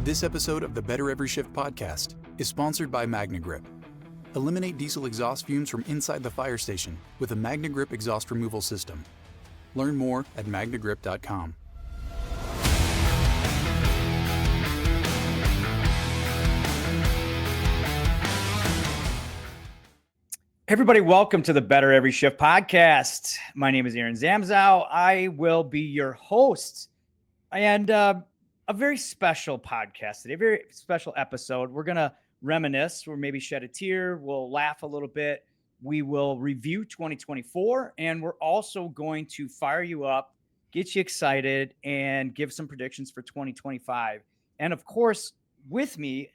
This episode of the Better Every Shift podcast is sponsored by MagnaGrip. Eliminate diesel exhaust fumes from inside the fire station with a MagnaGrip exhaust removal system. Learn more at magnagrip.com. Everybody, welcome to the Better Every Shift podcast. My name is Aaron Zamzow. I will be your host, and a very special podcast today, a very special episode. We're going to reminisce, or maybe shed a tear. We'll laugh a little bit. We will review 2024, and we're also going to fire you up, get you excited, and give some predictions for 2025. And of course, with me,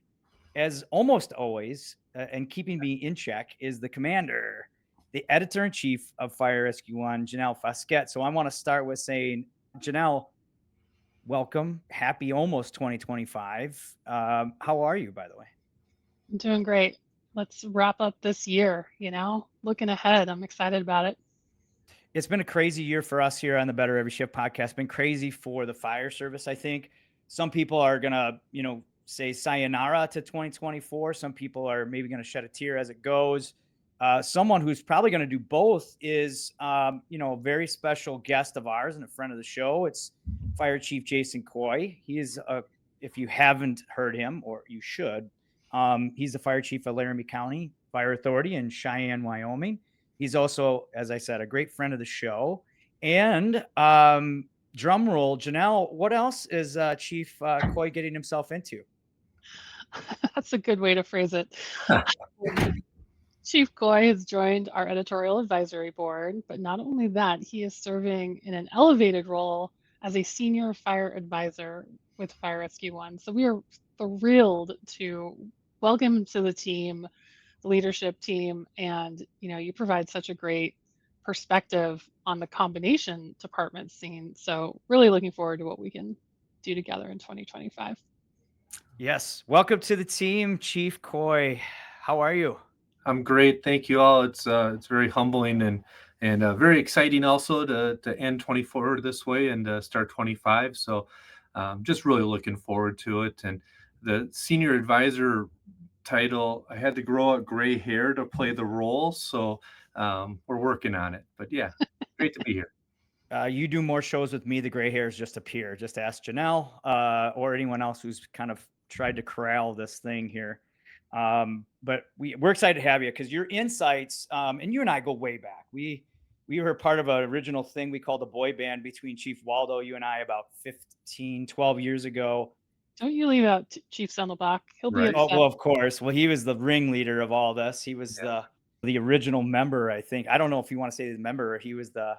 as almost always, and keeping me in check, is the commander, the editor-in-chief of Fire Rescue One, Janelle Fasquette. So I want to start with saying, Janelle, welcome. Happy almost 2025. How are you, by the way? I'm doing great. Let's wrap up this year, looking ahead. I'm excited about it. It's been a crazy year for us here on the Better Every Shift podcast. It's been crazy for the fire service, I think. Some people are going to, say sayonara to 2024. Some people are maybe going to shed a tear as it goes. Someone who's probably going to do both is, a very special guest of ours and a friend of the show. It's Fire Chief Jason Caughey. He is, if you haven't heard him, or you should, he's the fire chief of Laramie County Fire Authority in Cheyenne, Wyoming. He's also, as I said, a great friend of the show. And drum roll, Janelle, what else is Chief Caughey getting himself into? That's a good way to phrase it. Chief Caughey has joined our editorial advisory board, but not only that, he is serving in an elevated role as a senior fire advisor with Fire Rescue One. So we are thrilled to welcome him to the team, the leadership team, and you provide such a great perspective on the combination department scene. So really looking forward to what we can do together in 2025. Yes. Welcome to the team, Chief Caughey. How are you? I'm great. Thank you all. It's very humbling and very exciting also to end 24 this way and start 25. So just really looking forward to it. And the senior advisor title, I had to grow out gray hair to play the role. So we're working on it. But yeah, great to be here. You do more shows with me. The gray hairs just appear. Just ask Janelle or anyone else who's kind of tried to corral this thing here. But we're excited to have you because your insights, and you and I go way back. We were part of an original thing we called the boy band between Chief Waldo, you and I, about 12 years ago. Don't you leave out Chief Sendelbach. He'll be right. upset. Oh, well, of course. Well, he was the ringleader of all this. He was the original member, I think. I don't know if you want to say the member, or he was the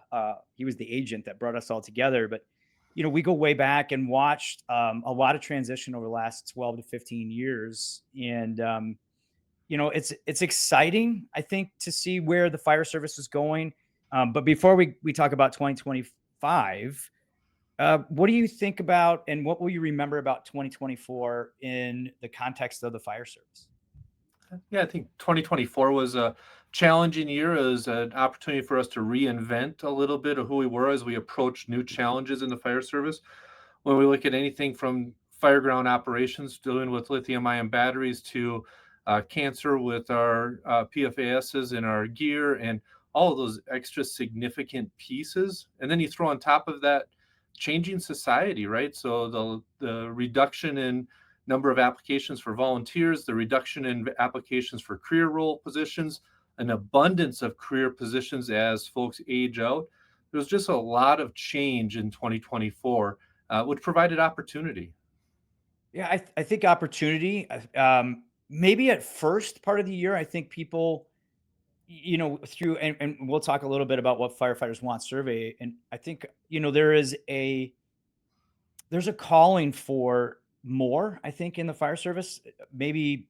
agent that brought us all together. But we go way back and watched a lot of transition over the last 12 to 15 years, and it's exciting, I think, to see where the fire service is going. But before we talk about 2025, what do you think about, and what will you remember about 2024 in the context of the fire service? Yeah, I think 2024 was a challenging year. It was an opportunity for us to reinvent a little bit of who we were as we approach new challenges in the fire service. When we look at anything from fireground operations, dealing with lithium-ion batteries, to cancer with our PFASs in our gear, and all of those extra significant pieces. And then you throw on top of that changing society, right? So the reduction in number of applications for volunteers, the reduction in applications for career role positions, an abundance of career positions as folks age out. There's just a lot of change in 2024, which provided opportunity. Yeah, I think opportunity, maybe at first part of the year, I think people, through, and we'll talk a little bit about what firefighters want survey. And I think, there's a calling for more, I think, in the fire service, maybe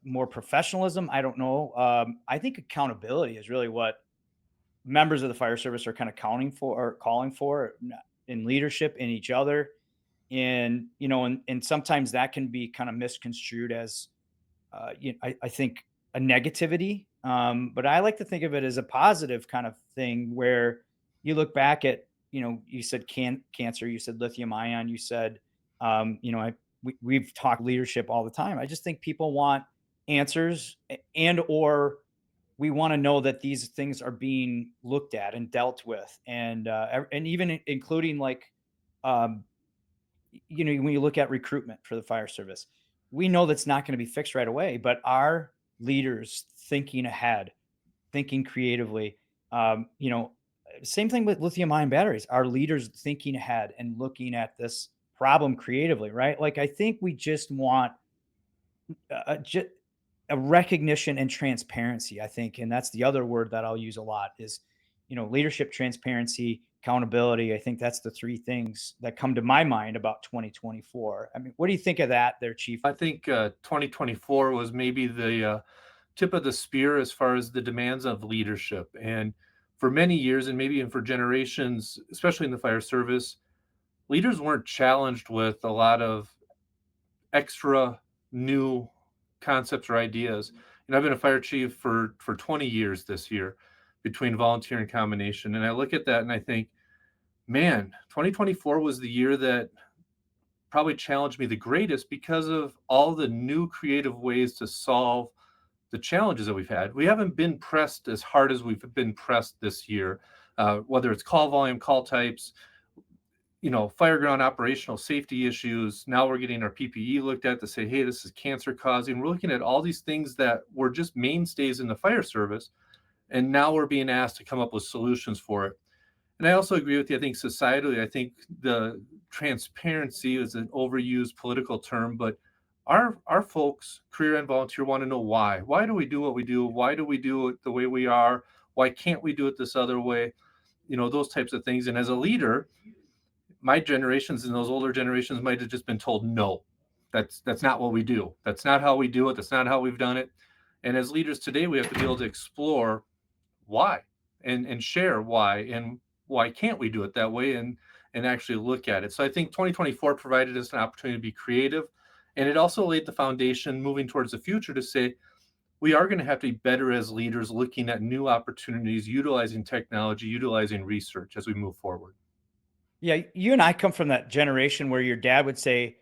more professionalism. I don't know. I think accountability is really what members of the fire service are kind of calling for in leadership, in each other. And, and sometimes that can be kind of misconstrued as, I think, a negativity. But I like to think of it as a positive kind of thing where you look back at, you said cancer, you said lithium ion, you said, we've talked leadership all the time. I just think people want answers, and or we want to know that these things are being looked at and dealt with, and even including like, um, when you look at recruitment for the fire service, we know that's not going to be fixed right away, but our leaders thinking ahead, thinking creatively, um, you know, same thing with lithium ion batteries, our leaders thinking ahead and looking at this problem creatively, right? Like, I think we just want just a recognition and transparency, I think. And that's the other word that I'll use a lot is, leadership, transparency, accountability. I think that's the three things that come to my mind about 2024. I mean, what do you think of that there, Chief? I think 2024 was maybe the tip of the spear as far as the demands of leadership. And for many years, and maybe even for generations, especially in the fire service, leaders weren't challenged with a lot of extra new concepts or ideas. And I've been a fire chief for 20 years this year, between volunteer and combination. And I look at that and I think, man, 2024 was the year that probably challenged me the greatest because of all the new creative ways to solve the challenges that we've had. We haven't been pressed as hard as we've been pressed this year, whether it's call volume, call types, fireground operational safety issues. Now we're getting our PPE looked at to say, hey, this is cancer causing. We're looking at all these things that were just mainstays in the fire service. And now we're being asked to come up with solutions for it. And I also agree with you. I think societally, I think the transparency is an overused political term, but our folks, career and volunteer, want to know why. Why do we do what we do? Why do we do it the way we are? Why can't we do it this other way? Those types of things. And as a leader, my generations and those older generations might have just been told, no, that's not what we do. That's not how we do it. That's not how we've done it. And as leaders today, we have to be able to explore why and share why, and why can't we do it that way, and actually look at it. So I think 2024 provided us an opportunity to be creative, and it also laid the foundation moving towards the future to say we are going to have to be better as leaders, looking at new opportunities, utilizing technology, utilizing research as we move forward. Yeah, you and I come from that generation where your dad would say,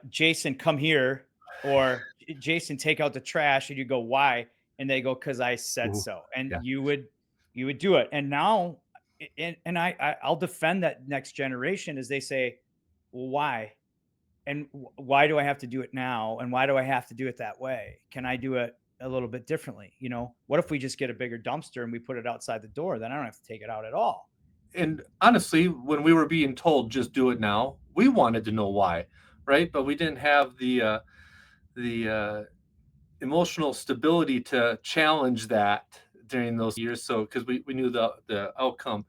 Jason, come here, or Jason, take out the trash, and you go, why? And they go, because I said so. And yeah. you would do it. And now, and I'll defend that next generation as they say, well, why? And why do I have to do it now? And why do I have to do it that way? Can I do it a little bit differently? What if we just get a bigger dumpster and we put it outside the door? Then I don't have to take it out at all. And honestly, when we were being told just do it now, we wanted to know why, right? But we didn't have the emotional stability to challenge that during those years. So because we knew the outcome.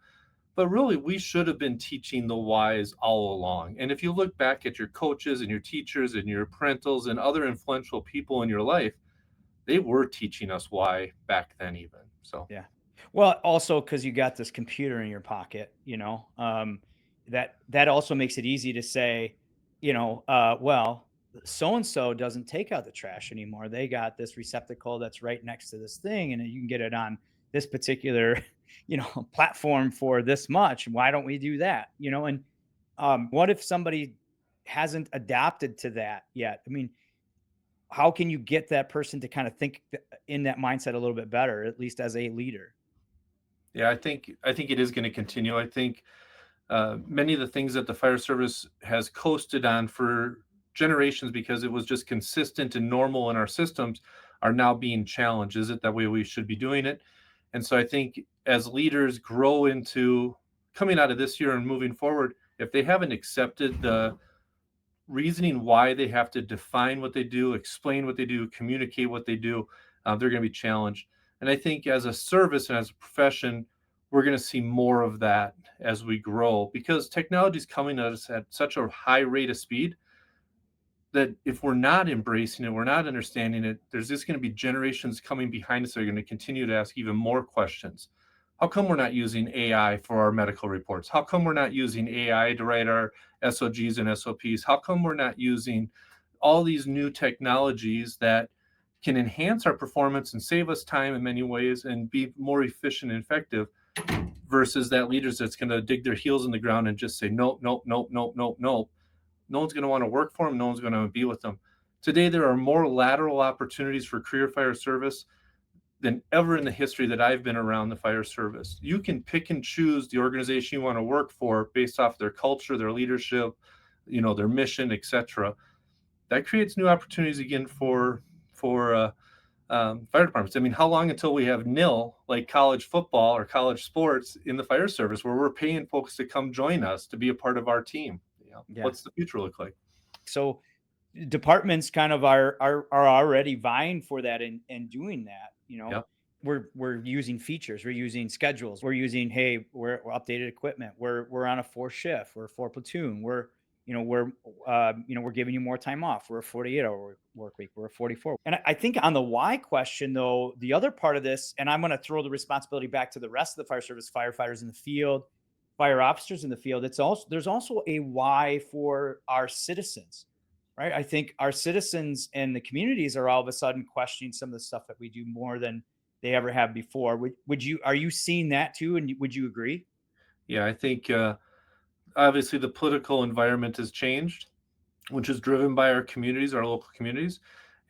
But really, we should have been teaching the whys all along. And if you look back at your coaches and your teachers and your parentals and other influential people in your life, they were teaching us why back then even. So yeah. Well, also because you got this computer in your pocket, that also makes it easy to say, well, so-and-so doesn't take out the trash anymore. They got this receptacle that's right next to this thing, and you can get it on this particular, platform for this much. Why don't we do that? And what if somebody hasn't adapted to that yet? I mean, how can you get that person to kind of think in that mindset a little bit better, at least as a leader? Yeah, I think it is going to continue. I think many of the things that the fire service has coasted on for generations because it was just consistent and normal in our systems are now being challenged. Is it that way we should be doing it? And so I think as leaders grow into coming out of this year and moving forward, if they haven't accepted the reasoning why they have to define what they do, explain what they do, communicate what they do, they're going to be challenged. And I think as a service and as a profession, we're going to see more of that as we grow, because technology is coming at us at such a high rate of speed that if we're not embracing it, we're not understanding it, there's just going to be generations coming behind us that are going to continue to ask even more questions. How come we're not using AI for our medical reports? How come we're not using AI to write our SOGs and SOPs? How come we're not using all these new technologies that can enhance our performance and save us time in many ways and be more efficient and effective, versus that leaders that's going to dig their heels in the ground and just say, nope, nope, nope, nope, nope, nope. No one's going to want to work for them. No one's going to be with them. Today, there are more lateral opportunities for career fire service than ever in the history that I've been around the fire service. You can pick and choose the organization you want to work for based off their culture, their leadership, their mission, etc. That creates new opportunities again for fire departments. I mean, how long until we have nil, like college football or college sports in the fire service, where we're paying folks to come join us to be a part of our team? Yeah. What's the future look like? So departments kind of are already vying for that and doing that. Yep. We're using features, we're using schedules, we're using, hey, we're updated equipment, we're on a 4 shift, we're 4 platoon, we're giving you more time off, we're a 48-hour work week, we're a 44. And I think on the why question, though, the other part of this, and I'm going to throw the responsibility back to the rest of the fire service, firefighters in the field, fire officers in the field, there's also a why for our citizens. Right. I think our citizens and the communities are all of a sudden questioning some of the stuff that we do more than they ever have before. Are you seeing that too? And would you agree? Yeah, I think obviously the political environment has changed, which is driven by our communities, our local communities.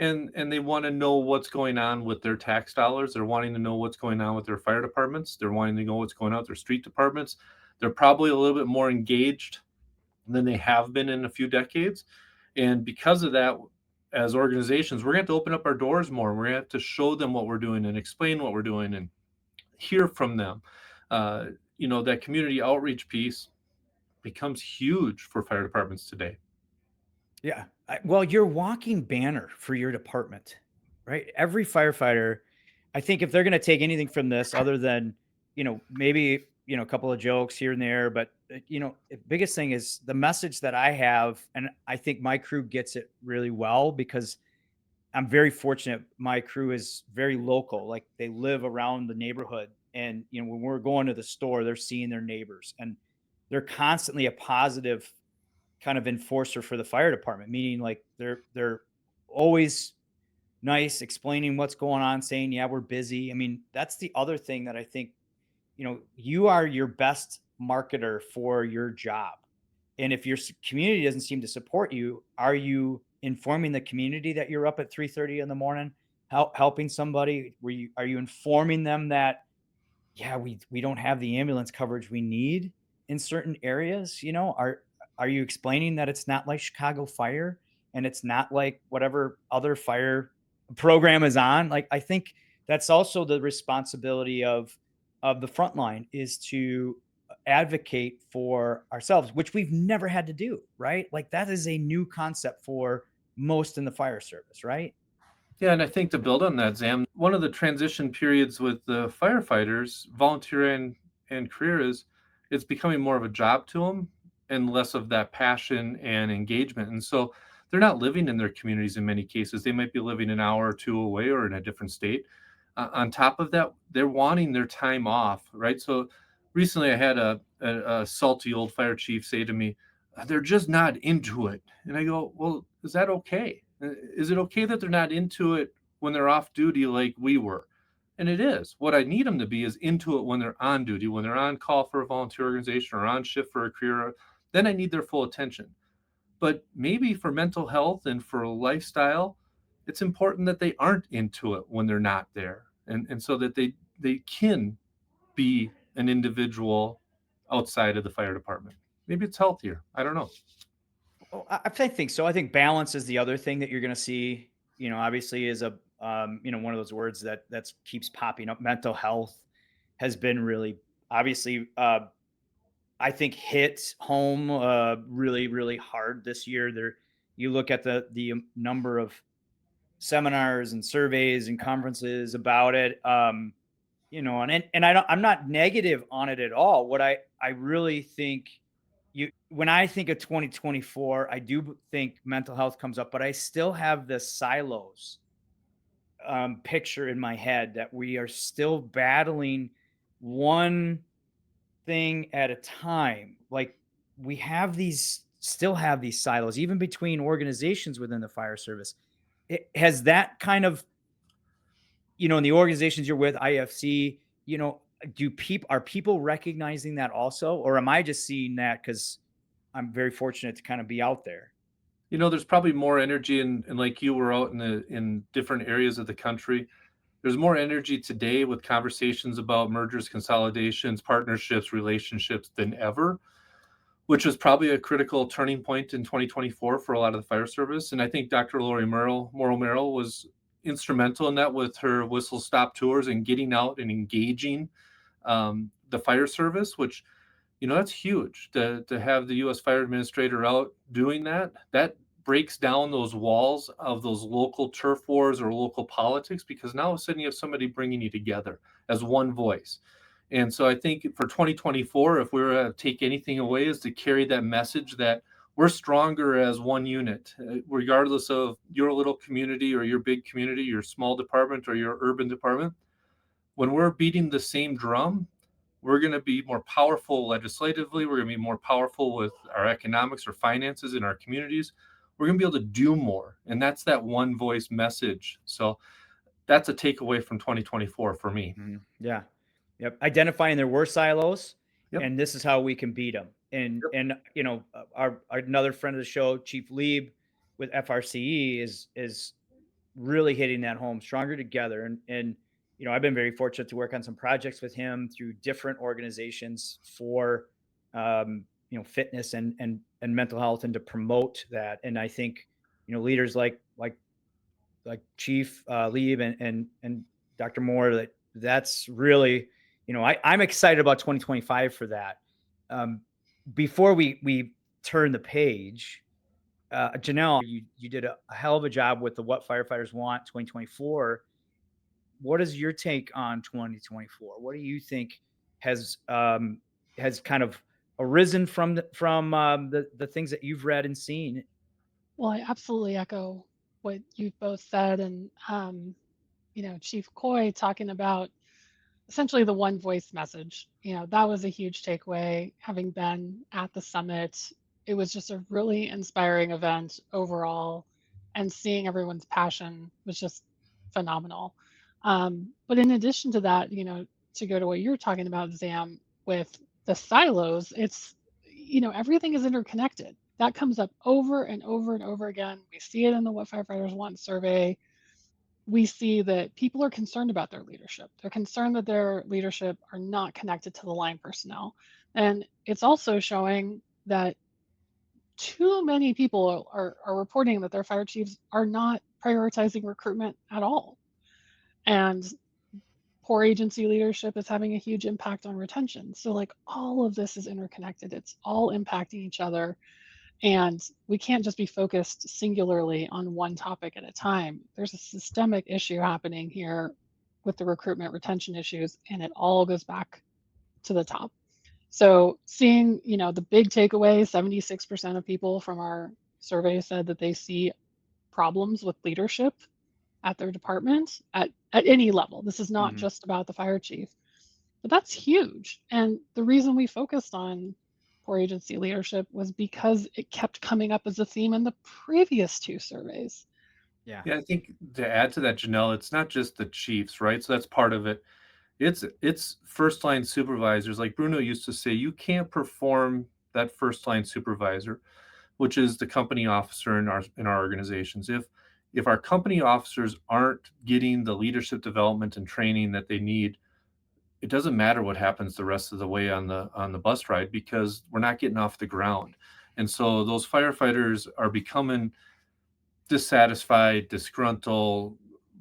And they want to know what's going on with their tax dollars. They're wanting to know what's going on with their fire departments. They're wanting to know what's going on with their street departments. They're probably a little bit more engaged than they have been in a few decades. And because of that, as organizations, we're going to have to open up our doors more. We're going to have to show them what we're doing and explain what we're doing and hear from them. That community outreach piece becomes huge for fire departments today. Yeah. Well, you're walking banner for your department, right? Every firefighter, I think if they're going to take anything from this other than, maybe, a couple of jokes here and there, but the biggest thing is the message that I have. And I think my crew gets it really well because I'm very fortunate. My crew is very local. Like they live around the neighborhood. And, when we're going to the store, they're seeing their neighbors and they're constantly a positive kind of enforcer for the fire department, meaning like they're always nice, explaining what's going on, saying, yeah, we're busy. I mean, that's the other thing that I think, you are your best marketer for your job. And if your community doesn't seem to support you, are you informing the community that you're up at 3:30 in the morning, helping somebody? Are you informing them that, yeah, we don't have the ambulance coverage we need in certain areas? Are you explaining that it's not like Chicago Fire and it's not like whatever other fire program is on? Like, I think that's also the responsibility of the front line, is to advocate for ourselves, which we've never had to do, right? Like that is a new concept for most in the fire service, right? Yeah, and I think to build on that, Zam, one of the transition periods with the firefighters, volunteer and career, is it's becoming more of a job to them and less of that passion and engagement. And so they're not living in their communities in many cases. They might be living an hour or two away or in a different state. On top of that, they're wanting their time off, right? So recently I had a salty old fire chief say to me, they're just not into it. And I go, well, is that okay? Is it okay that they're not into it when they're off duty like we were? And it is. What I need them to be is into it when they're on duty, when they're on call for a volunteer organization or on shift for a career. Then I need their full attention. But maybe for mental health and for lifestyle, it's important that they aren't into it when they're not there. And so that they can be an individual outside of the fire department. Maybe it's healthier. I don't know. Well, I think so. I think balance is the other thing that you're going to see. Obviously, is a one of those words that keeps popping up. Mental health has been really obviously, I think, hit home really, really hard this year. You look at the number of seminars and surveys and conferences about it. And I'm not negative on it at all. What I really think, when I think of 2024, I do think mental health comes up, but I still have the silos picture in my head that we are still battling one thing at a time. Like still have these silos, even between organizations within the fire service. It has that kind of, in the organizations you're with, IFC, are people recognizing that also? Or am I just seeing that because I'm very fortunate to kind of be out there? There's probably more energy and like you were out in different areas of the country. There's more energy today with conversations about mergers, consolidations, partnerships, relationships than ever, which was probably a critical turning point in 2024 for a lot of the fire service. And I think Dr. Lori Morrow Merrill was instrumental in that with her whistle stop tours and getting out and engaging the fire service, which that's huge to have the U.S. Fire Administrator out doing that. That breaks down those walls of those local turf wars or local politics, because now all of a sudden you have somebody bringing you together as one voice. And so I think for 2024, if we were to take anything away, is to carry that message that we're stronger as one unit, regardless of your little community or your big community, your small department or your urban department. When we're beating the same drum, we're going to be more powerful legislatively. We're going to be more powerful with our economics or finances in our communities. We're going to be able to do more. And that's that one voice message. So that's a takeaway from 2024 for me. Yeah. Yep. Identifying there were silos, Yep. and this is how we can beat them. And our another friend of the show, Chief Lieb with FRCE is really hitting that home, stronger together. And I've been very fortunate to work on some projects with him through different organizations for fitness and mental health, and to promote that. And I think leaders like Chief Lieb and Dr. Moore, that's really I'm excited about 2025 for that. Before we turn the page, Janelle, you did a hell of a job with the What Firefighters Want 2024. What is your take on 2024? What do you think has kind of arisen from the things that you've read and seen? Well, I absolutely echo what you've both said. And, Chief Caughey talking about essentially the one voice message. That was a huge takeaway. Having been at the summit, it was just a really inspiring event overall, and seeing everyone's passion was just phenomenal. But in addition to that, to go to what you're talking about, Zam, with the silos, it's, everything is interconnected. That comes up over and over and over again. We see it in the What Firefighters Want survey. We see that people are concerned about their leadership. They're concerned that their leadership are not connected to the line personnel. And it's also showing that too many people are reporting that their fire chiefs are not prioritizing recruitment at all. And poor agency leadership is having a huge impact on retention. So like all of this is interconnected. It's all impacting each other. And we can't just be focused singularly on one topic at a time. There's a systemic issue happening here with the recruitment retention issues, and it all goes back to the top. So seeing, the big takeaway, 76% of people from our survey said that they see problems with leadership at their department at any level. This is not just about the fire chief, but that's huge. And the reason we focused on poor agency leadership was because it kept coming up as a theme in the previous two surveys. Yeah, I think to add to that, Janelle, it's not just the chiefs, right? So that's part of it. It's first line supervisors. Like Bruno used to say, you can't perform that first line supervisor, which is the company officer in our organizations. If our company officers aren't getting the leadership development and training that they need, it doesn't matter what happens the rest of the way on the bus ride, because we're not getting off the ground. And so those firefighters are becoming dissatisfied, disgruntled,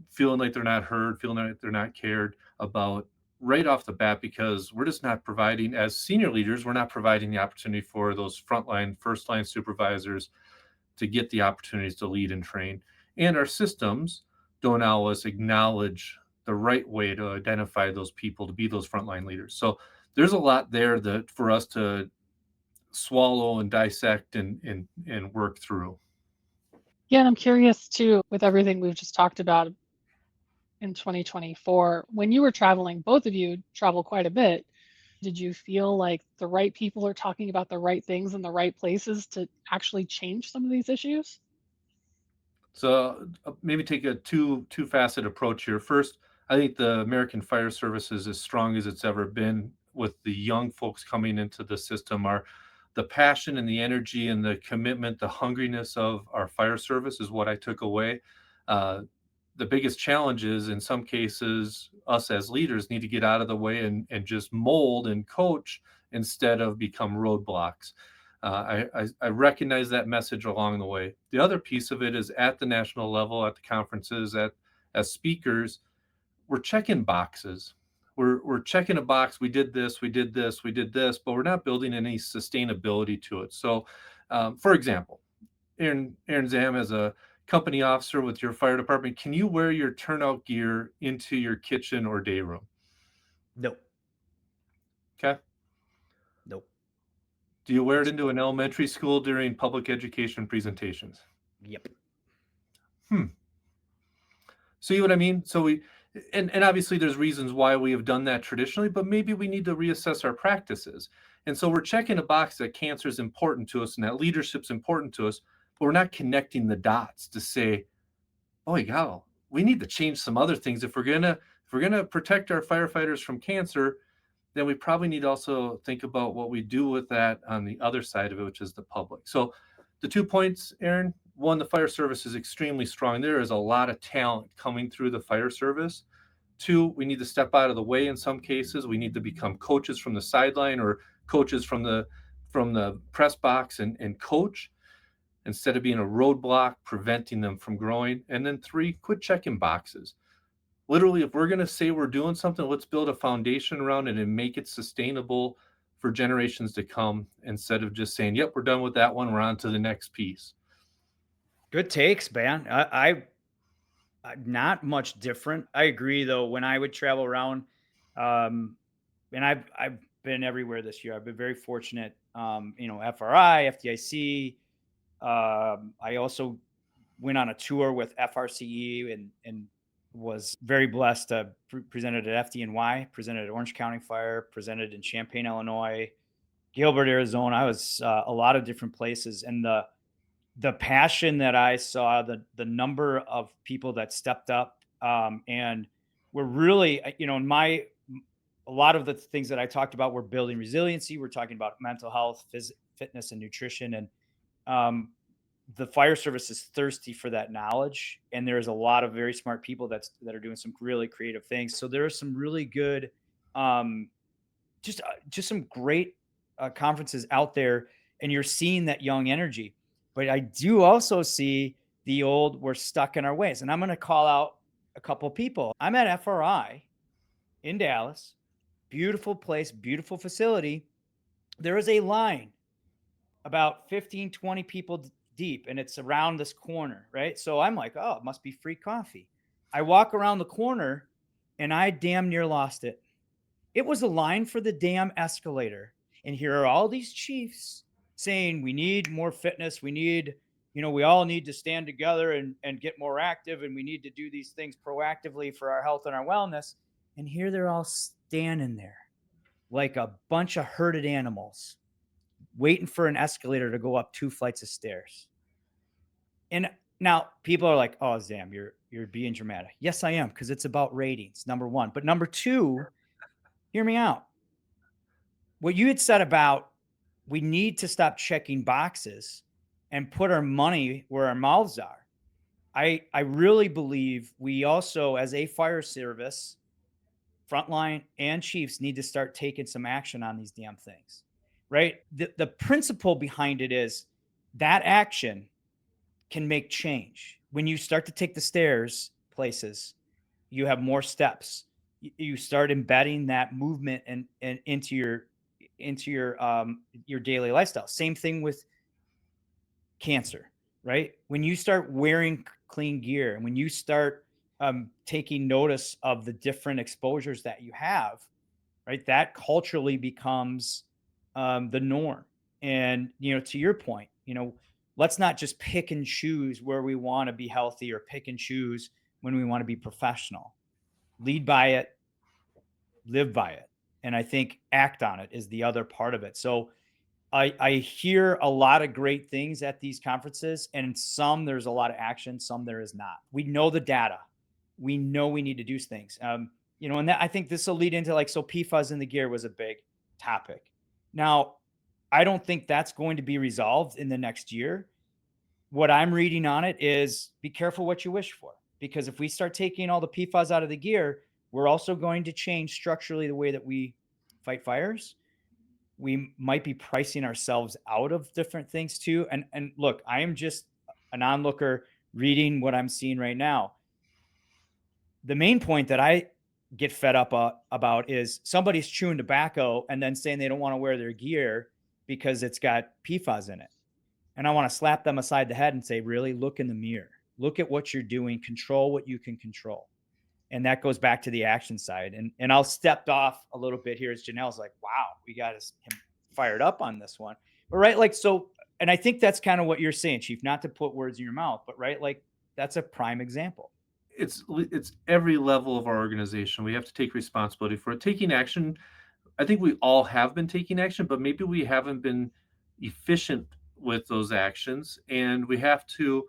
feeling like they're not heard, feeling like they're not cared about right off the bat, because we're just not providing, as senior leaders, we're not providing the opportunity for those frontline, first line supervisors to get the opportunities to lead and train. And our systems don't always acknowledge the right way to identify those people to be those frontline leaders. So there's a lot there that for us to swallow and dissect and work through. Yeah, and I'm curious too, with everything we've just talked about in 2024, when you were traveling, both of you travel quite a bit. Did you feel like the right people are talking about the right things in the right places to actually change some of these issues? So maybe take a two-facet approach here. First, I think the American Fire Service is as strong as it's ever been with the young folks coming into the system. Our the passion and the energy and the commitment, the hungriness of our fire service is what I took away. The biggest challenge is, in some cases, us as leaders need to get out of the way and just mold and coach instead of become roadblocks. I recognize that message along the way. The other piece of it is at the national level, at the conferences, as speakers, we're checking boxes. We're checking a box. We did this, we did this, we did this, but we're not building any sustainability to it. So, for example, Aaron Zam, as a company officer with your fire department, can you wear your turnout gear into your kitchen or day room? No. Okay. Nope. Do you wear it into an elementary school during public education presentations? Yep. See what I mean? So and obviously there's reasons why we have done that traditionally, but maybe we need to reassess our practices. And so we're checking a box that cancer is important to us and that leadership's important to us, but we're not connecting the dots to say, oh, God, we need to change some other things. If we're gonna protect our firefighters from cancer, then we probably need to also think about what we do with that on the other side of it, which is the public. So the 2 points, Aaron: one, the fire service is extremely strong. There is a lot of talent coming through the fire service. Two, we need to step out of the way in some cases. We need to become coaches from the sideline or coaches from the press box and coach instead of being a roadblock preventing them from growing. And then three, quit checking boxes. Literally, if we're going to say we're doing something, let's build a foundation around it and make it sustainable for generations to come instead of just saying, yep, we're done with that one, we're on to the next piece. Good takes, man. I not much different. I agree, though. When I would travel around, and I've been everywhere this year. I've been very fortunate. FRI, FDIC. I also went on a tour with FRCE and was very blessed to presented at FDNY, presented at Orange County Fire, presented in Champaign, Illinois, Gilbert, Arizona. I was a lot of different places, and the passion that I saw, the number of people that stepped up, and were really, a lot of the things that I talked about were building resiliency. We're talking about mental health, fitness, and nutrition, and the fire service is thirsty for that knowledge, and there's a lot of very smart people that are doing some really creative things. So there are some really good, just some great conferences out there, and you're seeing that young energy. But I do also see the old, we're stuck in our ways. And I'm going to call out a couple people. I'm at FRI in Dallas, beautiful place, beautiful facility. There is a line about 15, 20 people deep, and it's around this corner, right? So I'm like, oh, it must be free coffee. I walk around the corner and I damn near lost it. It was a line for the damn escalator. And here are all these chiefs saying, we need more fitness. We need, we all need to stand together and get more active. And we need to do these things proactively for our health and our wellness. And here they're all standing there like a bunch of herded animals, waiting for an escalator to go up 2 flights of stairs. And now people are like, oh, Zam, you're being dramatic. Yes, I am, because it's about ratings, number one. But number two, hear me out. What you had said about we need to stop checking boxes and put our money where our mouths are. I really believe we also, as a fire service, frontline and chiefs, need to start taking some action on these damn things, right? The principle behind it is that action can make change. When you start to take the stairs places, you have more steps. You start embedding that movement and into your daily lifestyle. Same thing with cancer, right? When you start wearing clean gear and when you start taking notice of the different exposures that you have, right, that culturally becomes the norm. And to your point, let's not just pick and choose where we want to be healthy or pick and choose when we want to be professional. Lead by it, live by it. And I think act on it is the other part of it. So I hear a lot of great things at these conferences, and some there's a lot of action, some there is not. We know the data. We know we need to do things. And that, I think this will lead into so PFAS in the gear was a big topic. Now, I don't think that's going to be resolved in the next year. What I'm reading on it is be careful what you wish for, because if we start taking all the PFAS out of the gear, we're also going to change structurally the way that we fight fires. We might be pricing ourselves out of different things too. And look, I am just an onlooker reading what I'm seeing right now. The main point that I get fed up about is somebody's chewing tobacco and then saying they don't want to wear their gear because it's got PFAS in it. And I want to slap them aside the head and say, really, look in the mirror. Look at what you're doing. Control what you can control. And that goes back to the action side. And I'll step off a little bit here as Janelle's like, wow, we got him fired up on this one. But right, like, so, and I think that's kind of what you're saying, Chief, not to put words in your mouth, but right, like, that's a prime example. It's every level of our organization. We have to take responsibility for it. Taking action, I think we all have been taking action, but maybe we haven't been efficient with those actions, and we have to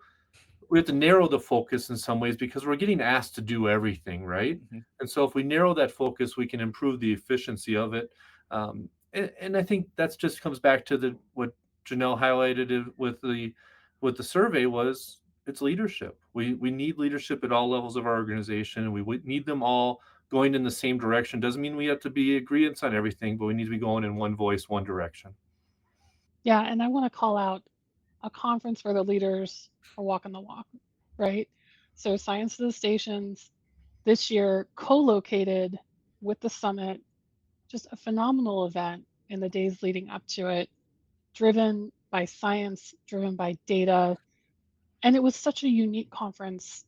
narrow the focus in some ways because we're getting asked to do everything, right? Mm-hmm. And so if we narrow that focus, we can improve the efficiency of it. And I think that's just comes back to what Janelle highlighted with the survey was it's leadership. We need leadership at all levels of our organization, and we need them all going in the same direction. Doesn't mean we have to be agreeance on everything, but we need to be going in one voice, one direction. Yeah, and I want to call out a conference where the leaders are walking the walk, right? So Science to the Stations this year co-located with the summit, just a phenomenal event in the days leading up to it, driven by science, driven by data. And it was such a unique conference,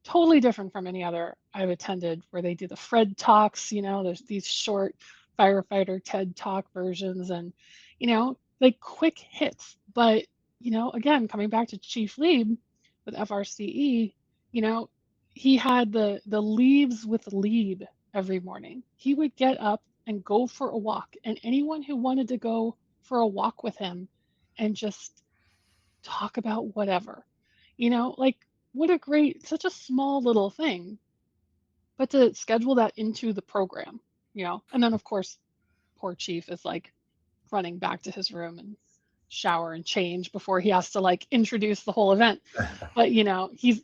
totally different from any other I've attended, where they do the Fred Talks, there's these short firefighter TED Talk versions and, like quick hits. But, again, coming back to Chief Lieb with FRCE, he had the leaves with Lieb every morning. He would get up and go for a walk, and anyone who wanted to go for a walk with him and just talk about whatever, like what a great, such a small little thing, but to schedule that into the program, and then of course, poor Chief is like running back to his room and shower and change before he has to like introduce the whole event. But if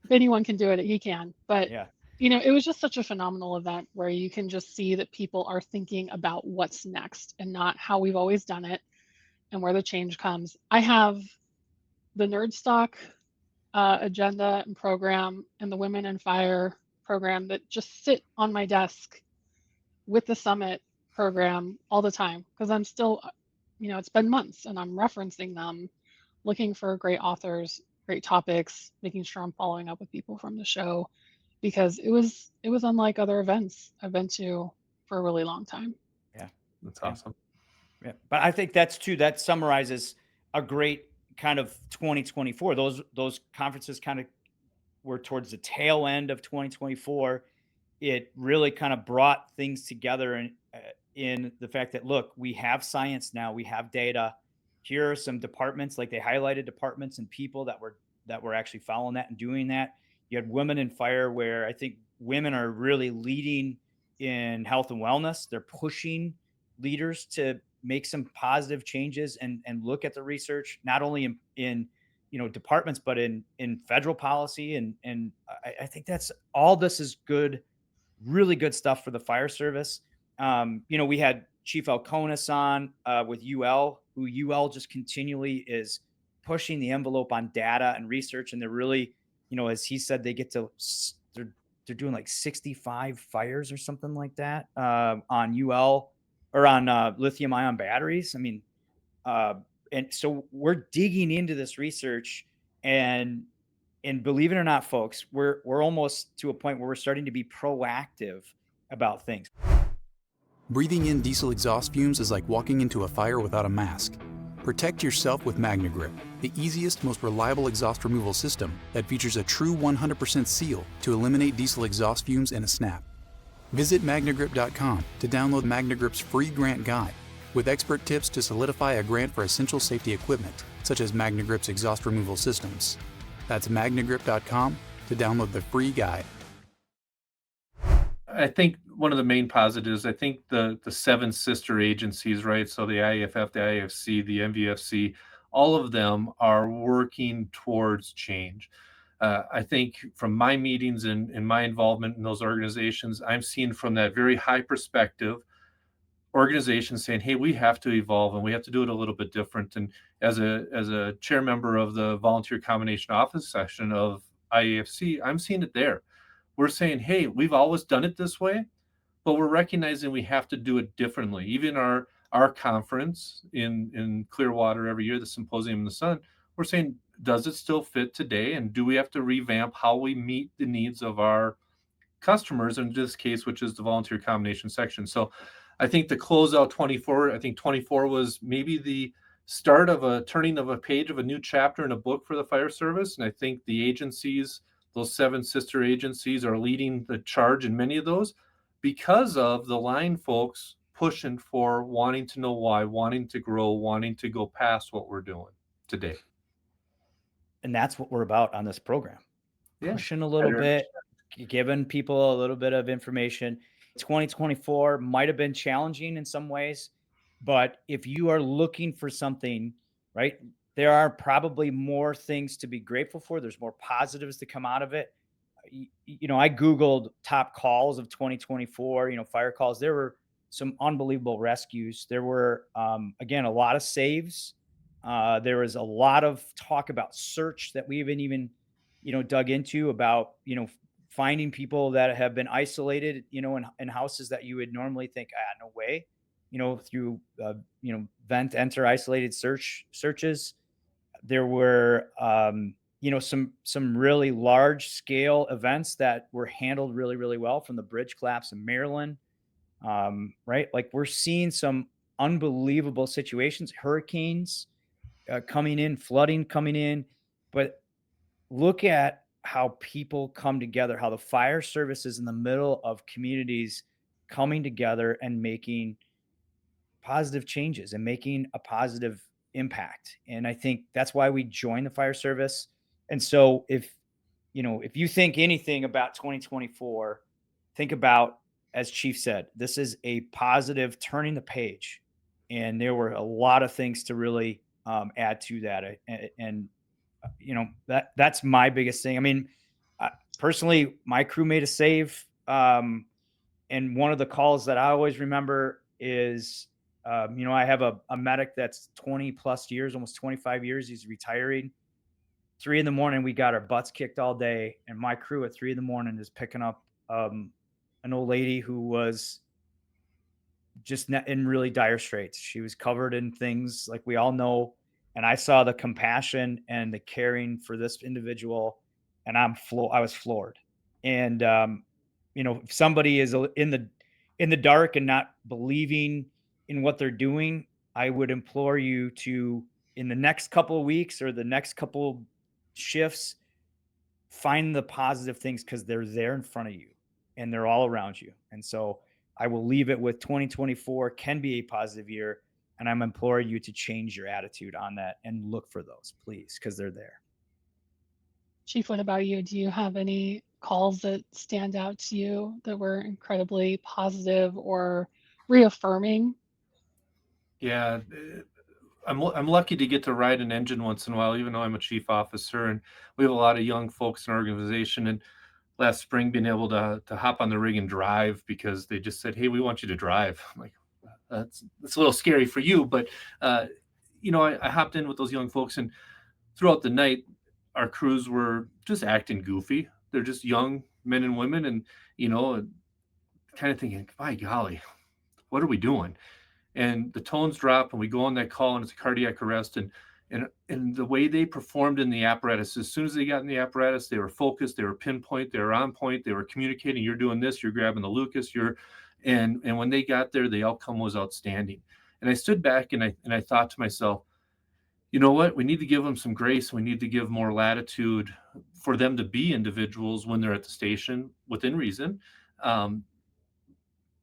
anyone can do it, he can. But Yeah. It was just such a phenomenal event where you can just see that people are thinking about what's next and not how we've always done it and where the change comes. I have the Nerd Stock agenda and program and the Women in Fire program that just sit on my desk with the summit program all the time because I'm still, it's been months and I'm referencing them, looking for great authors, great topics, making sure I'm following up with people from the show because it was unlike other events I've been to for a really long time. Yeah. That's awesome. Yeah. But I think that summarizes a great kind of 2024. Those conferences kind of were towards the tail end of 2024. It really kind of brought things together in the fact that, look, we have science now, we have data. Here are some departments, like they highlighted departments and people that were actually following that and doing that. You had Women in Fire, where I think women are really leading in health and wellness. They're pushing leaders to make some positive changes and look at the research, not only in departments, but in federal policy. And I think that's all. This is good, really good stuff for the fire service. We had Chief Alconis on with UL, who UL just continually is pushing the envelope on data and research. And they're really, as he said, they're doing like 65 fires or something like that on UL or on lithium ion batteries. I mean, and so we're digging into this research and believe it or not, folks, we're almost to a point where we're starting to be proactive about things. Breathing in diesel exhaust fumes is like walking into a fire without a mask. Protect yourself with MagnaGrip, the easiest, most reliable exhaust removal system that features a true 100% seal to eliminate diesel exhaust fumes in a snap. Visit magnagrip.com to download MagnaGrip's free grant guide with expert tips to solidify a grant for essential safety equipment, such as MagnaGrip's exhaust removal systems. That's magnagrip.com to download the free guide. I think one of the main positives, I think the seven sister agencies, right? So the IAFF, the IAFC, the MVFC, all of them are working towards change. I think from my meetings and my involvement in those organizations, I'm seeing from that very high perspective organizations saying, "Hey, we have to evolve and we have to do it a little bit different." And as a chair member of the volunteer combination office section of IAFC, I'm seeing it there. We're saying, "Hey, we've always done it this way, but we're recognizing we have to do it differently." Even our conference in Clearwater every year, the Symposium in the Sun, we're saying, does it still fit today? And do we have to revamp how we meet the needs of our customers in this case, which is the volunteer combination section? So I think the closeout 24, I think 24 was maybe the start of a turning of a page of a new chapter in a book for the fire service. And I think the agencies, those seven sister agencies, are leading the charge in many of those because of the line folks pushing for wanting to know why, wanting to grow, wanting to go past what we're doing today. And that's what we're about on this program. Yeah. Pushing a little bit, giving people a little bit of information. 2024 might have been challenging in some ways, but if you are looking for something, right, there are probably more things to be grateful for. There's more positives to come out of it. I Googled top calls of 2024, fire calls. There were some unbelievable rescues. There were, again, a lot of saves. There was a lot of talk about search that we haven't even, dug into, about, finding people that have been isolated, in houses that you would normally think, no way, through, vent, enter, isolated searches. There were, some really large scale events that were handled really, really well, from the bridge collapse in Maryland. Right. Like, we're seeing some unbelievable situations, hurricanes coming in, flooding coming in, but look at how people come together, how the fire service is in the middle of communities coming together and making positive changes and making a positive impact. And I think that's why we joined the fire service. And so if you think anything about 2024, think about, as Chief said, this is a positive turning the page. And there were a lot of things to really add to that. And that's my biggest thing. I mean, personally, my crew made a save. And one of the calls that I always remember is, I have a medic that's 20 plus years, almost 25 years. He's retiring. 3 a.m, we got our butts kicked all day. And my crew at 3 a.m. is picking up an old lady who was just in really dire straits. She was covered in things like we all know. And I saw the compassion and the caring for this individual, and I was floored. And, if somebody is in the dark and not believing in what they're doing, I would implore you to, in the next couple of weeks or the next couple shifts, find the positive things, because they're there in front of you and they're all around you. And so I will leave it with 2024 can be a positive year. And I'm imploring you to change your attitude on that and look for those, please, because they're there. Chief, what about you? Do you have any calls that stand out to you that were incredibly positive or reaffirming? Yeah, I'm lucky to get to ride an engine once in a while, even though I'm a chief officer, and we have a lot of young folks in our organization. And last spring, being able to hop on the rig and drive, because they just said, "Hey, we want you to drive." I'm like, that's a little scary for you, but I hopped in with those young folks, and throughout the night, our crews were just acting goofy. They're just young men and women, and kind of thinking, "My golly, what are we doing?" And the tones drop, and we go on that call, and it's a cardiac arrest. And the way they performed in the apparatus, as soon as they got in the apparatus, they were focused, they were pinpoint, they were on point, they were communicating. You're doing this, you're grabbing the Lucas, and when they got there, the outcome was outstanding. And I stood back and I thought to myself, you know what? We need to give them some grace. We need to give more latitude for them to be individuals when they're at the station within reason,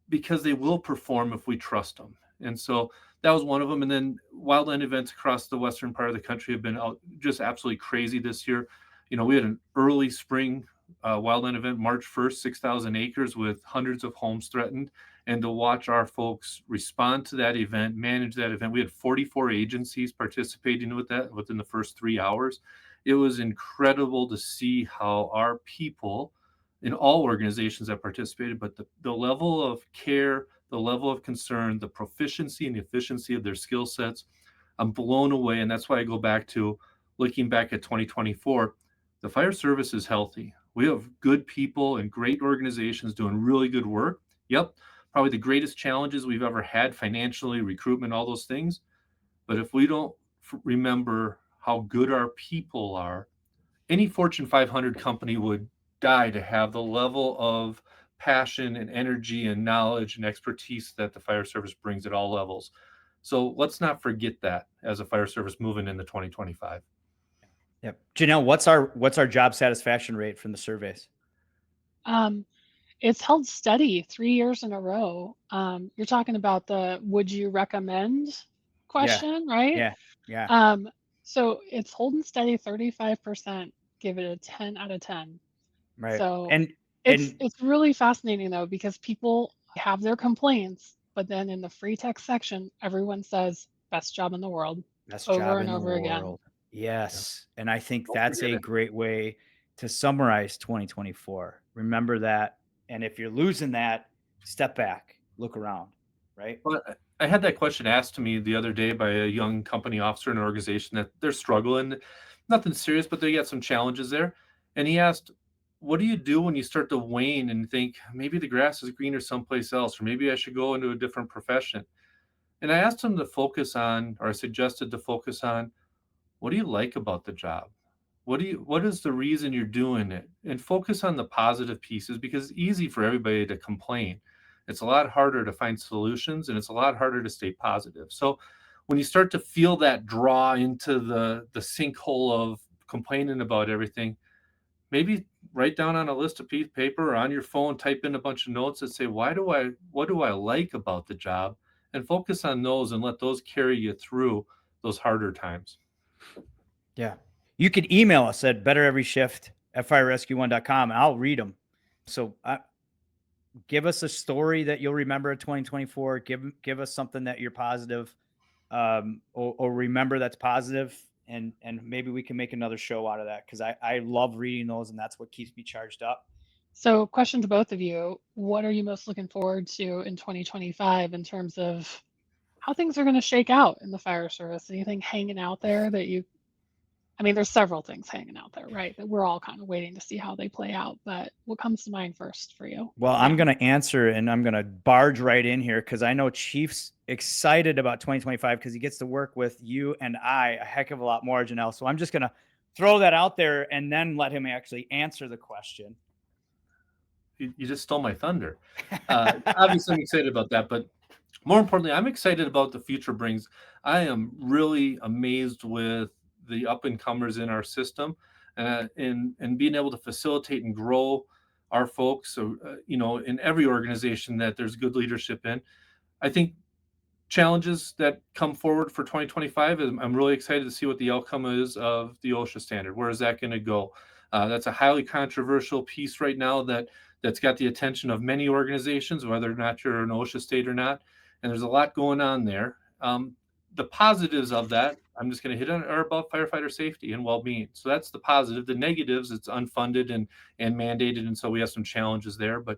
because they will perform if we trust them. And so that was one of them. And then wildland events across the western part of the country have been just absolutely crazy this year. We had an early spring wildland event March 1st, 6,000 acres with hundreds of homes threatened. And to watch our folks respond to that event, manage that event. We had 44 agencies participating with that within the first 3 hours. It was incredible to see how our people in all organizations that participated, but the level of care, the level of concern, the proficiency and the efficiency of their skill sets, I'm blown away. And that's why I go back to looking back at 2024. The fire service is healthy. We have good people and great organizations doing really good work. Yep, probably the greatest challenges we've ever had financially, recruitment, all those things. But if we don't remember how good our people are, any Fortune 500 company would die to have the level of passion and energy and knowledge and expertise that the fire service brings at all levels. So let's not forget that as a fire service moving into 2025. Yep. Janelle, what's our job satisfaction rate from the surveys? It's held steady 3 years in a row. You're talking about the would you recommend question, right? Yeah. So it's holding steady 35%, give it a 10 out of 10. Right. So And it's really fascinating though, because people have their complaints, but then in the free text section, everyone says best job in the world best over job and in the over again. world. Yes. And I think Don't that's forget a it. great way to summarize 2024. Remember that. And if you're losing that, step back, look around, right? Well, I had that question asked to me the other day by a young company officer in an organization that they're struggling, nothing serious, but they got some challenges there. And he asked, what do you do when you start to wane and think maybe the grass is greener someplace else, or maybe I should go into a different profession? And I asked him to focus on, or I suggested to focus on, what do you like about the job? What is the reason you're doing it? And focus on the positive pieces, because it's easy for everybody to complain. It's a lot harder to find solutions, and it's a lot harder to stay positive. So when you start to feel that draw into the sinkhole of complaining about everything, maybe write down on a list of piece of paper or on your phone, type in a bunch of notes that say, what do I like about the job? And focus on those and let those carry you through those harder times. Yeah. You could email us at bettereveryshift@firerescue1.com and I'll read them. So give us a story that you'll remember in 2024. Give us something that you're positive, or remember that's positive, and maybe we can make another show out of that, because I love reading those, and that's what keeps me charged up. So question to both of you, what are you most looking forward to in 2025 in terms of how things are going to shake out in the fire service? Anything hanging out there that I mean, there's several things hanging out there, right? That we're all kind of waiting to see how they play out, but what comes to mind first for you? Well, I'm going to answer, and I'm going to barge right in here, because I know Chief's excited about 2025 because he gets to work with you and I a heck of a lot more, Janelle. So I'm just going to throw that out there and then let him actually answer the question. You just stole my thunder. Obviously, I'm excited about that, but more importantly, I'm excited about the future brings. I am really amazed with the up and comers in our system, and being able to facilitate and grow our folks. So, in every organization that there's good leadership in, I think challenges that come forward for 2025 is I'm really excited to see what the outcome is of the OSHA standard. Where is that going to go? That's a highly controversial piece right now that's got the attention of many organizations, whether or not you're an OSHA state or not. And there's a lot going on there. The positives of that, I'm just going to hit on, are about firefighter safety and well-being. So that's the positive. The negatives, it's unfunded and mandated, and so we have some challenges there. But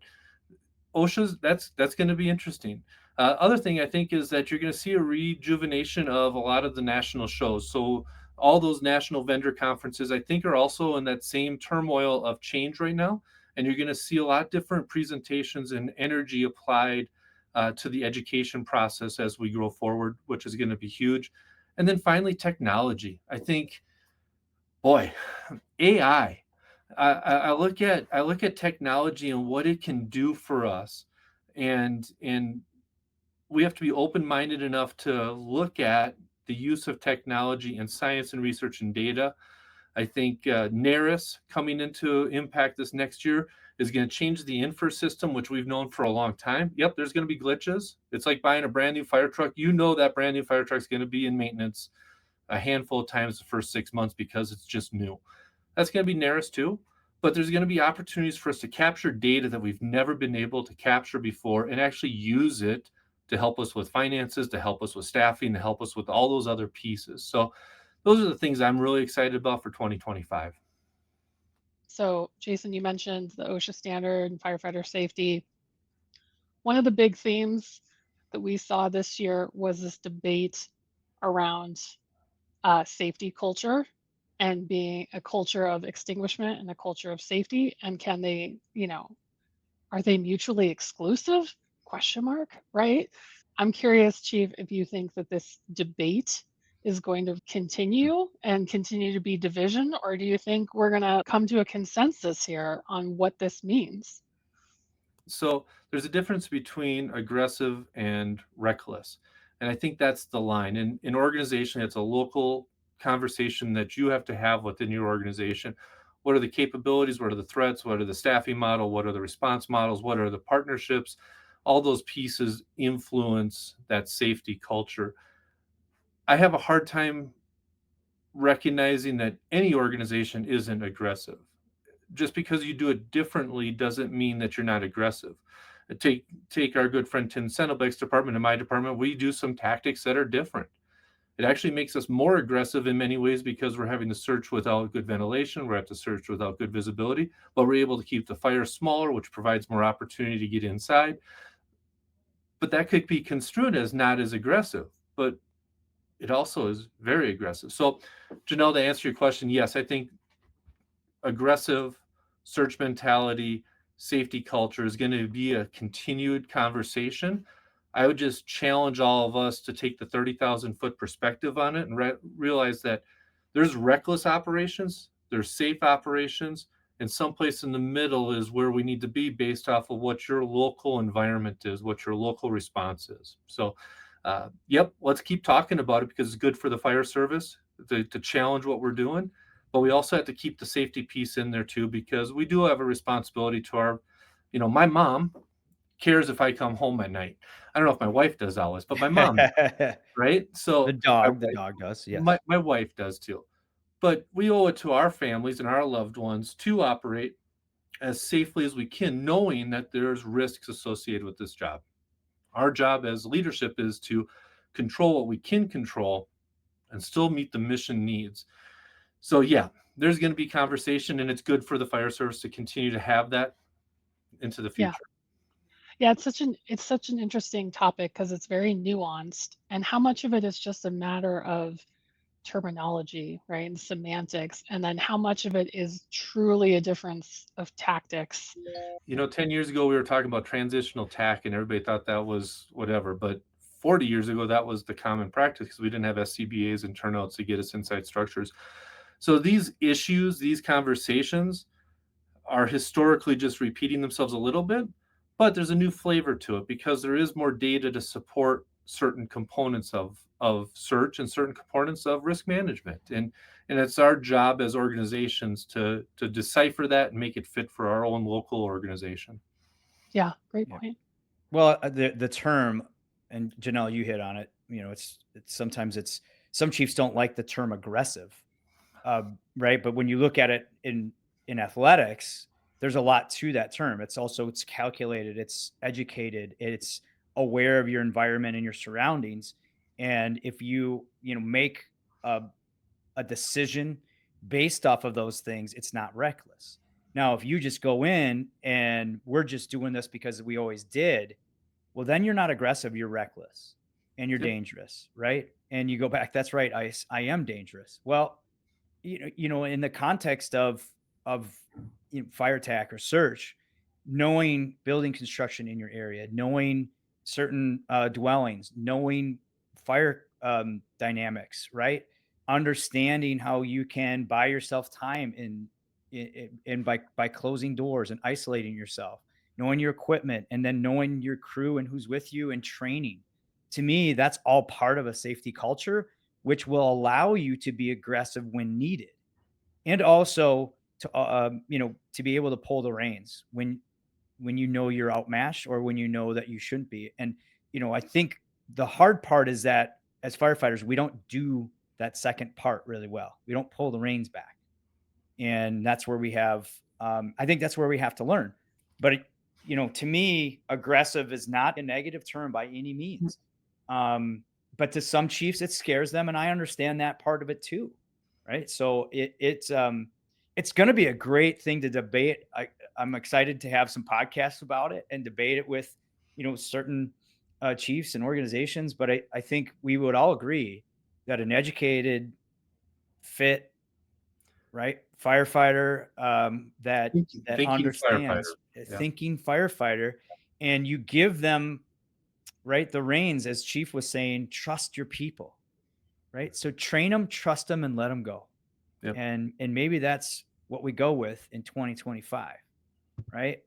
OSHA's that's going to be interesting. Other thing I think is that you're going to see a rejuvenation of a lot of the national shows. So all those national vendor conferences, I think, are also in that same turmoil of change right now. And you're going to see a lot different presentations and energy applied to the education process as we grow forward, which is going to be huge. And then finally, technology. I think, boy, AI. I look at technology and what it can do for us, and we have to be open-minded enough to look at the use of technology and science and research and data. I think NARIS coming into impact this next year is going to change the info system, which we've known for a long time. Yep, there's going to be glitches. It's like buying a brand new fire truck. You know that brand new fire truck is going to be in maintenance a handful of times the first 6 months because it's just new. That's going to be NARIS too. but there's going to be opportunities for us to capture data that we've never been able to capture before and actually use it to help us with finances, to help us with staffing, to help us with all those other pieces. So those are the things I'm really excited about for 2025. So, Jason, you mentioned the OSHA standard and firefighter safety. One of the big themes that we saw this year was this debate around safety culture and being a culture of extinguishment and a culture of safety. And can they, are they mutually exclusive? Question mark, right? I'm curious, Chief, if you think that this debate is going to continue and continue to be division, or do you think we're going to come to a consensus here on what this means? So there's a difference between aggressive and reckless. And I think that's the line. In organization, it's a local conversation that you have to have within your organization. What are the capabilities? What are the threats? What are the staffing model? What are the response models? What are the partnerships? All those pieces influence that safety culture. I have a hard time recognizing that any organization isn't aggressive. Just because you do it differently doesn't mean that you're not aggressive. Take our good friend Tim Senelbeck's department and my department. We do some tactics that are different. It actually makes us more aggressive in many ways because we're having to search without good ventilation. We're having to search without good visibility, but we're able to keep the fire smaller, which provides more opportunity to get inside. But that could be construed as not as aggressive, but it also is very aggressive. So, Janelle, to answer your question, yes, I think aggressive search mentality, safety culture is going to be a continued conversation. I would just challenge all of us to take the 30,000-foot perspective on it and realize that there's reckless operations, there's safe operations, and someplace in the middle is where we need to be based off of what your local environment is, what your local response is. So, yep, let's keep talking about it because it's good for the fire service to challenge what we're doing. But we also have to keep the safety piece in there too, because we do have a responsibility to our, my mom cares if I come home at night. I don't know if my wife does always, but my mom, right? So The dog does, yes. my wife does too. But we owe it to our families and our loved ones to operate as safely as we can, knowing that there's risks associated with this job. Our job as leadership is to control what we can control and still meet the mission needs. So yeah, there's going to be conversation, and it's good for the fire service to continue to have that into the Yeah. future. Yeah, it's such an interesting topic because it's very nuanced, and how much of it is just a matter of terminology, right, and semantics, and then how much of it is truly a difference of tactics. 10 years ago, we were talking about transitional tack, and everybody thought that was whatever. But 40 years ago, that was the common practice because we didn't have SCBAs and turnouts to get us inside structures. So these issues, these conversations are historically just repeating themselves a little bit, but there's a new flavor to it because there is more data to support certain components of search and certain components of risk management. And it's our job as organizations to decipher that and make it fit for our own local organization. Yeah, great Yeah. point. Well, the term, and Janelle, you hit on it. It's sometimes some chiefs don't like the term aggressive, right? But when you look at it in athletics, there's a lot to that term. It's calculated, it's educated, it's aware of your environment and your surroundings. And if you make a, a decision based off of those things, it's not reckless. Now, if you just go in and we're just doing this because we always did, well, then you're not aggressive, you're reckless and you're Yep. dangerous, right? And you go back, that's right, I am dangerous. Well, in the context of fire attack or search, knowing building construction in your area, knowing certain dwellings, knowing fire dynamics, right? Understanding how you can buy yourself time in by closing doors and isolating yourself, knowing your equipment, and then knowing your crew and who's with you and training. To me, that's all part of a safety culture, which will allow you to be aggressive when needed, and also to be able to pull the reins when you're outmatched or when you know that you shouldn't be. And I think the hard part is that as firefighters, we don't do that second part really well. We don't pull the reins back, and that's where we have I think that's where we have to learn. But, to me, aggressive is not a negative term by any means. But to some chiefs, it scares them. And I understand that part of it too. Right. So it's going to be a great thing to debate. I'm excited to have some podcasts about it and debate it with, certain chiefs and organizations. But I think we would all agree that an educated, fit, right, firefighter that Thinking understands firefighter. Yeah. thinking firefighter, and you give them, right, the reins, as Chief was saying, trust your people, right? So train them, trust them, and let them go. Yep. And maybe that's what we go with in 2025, right?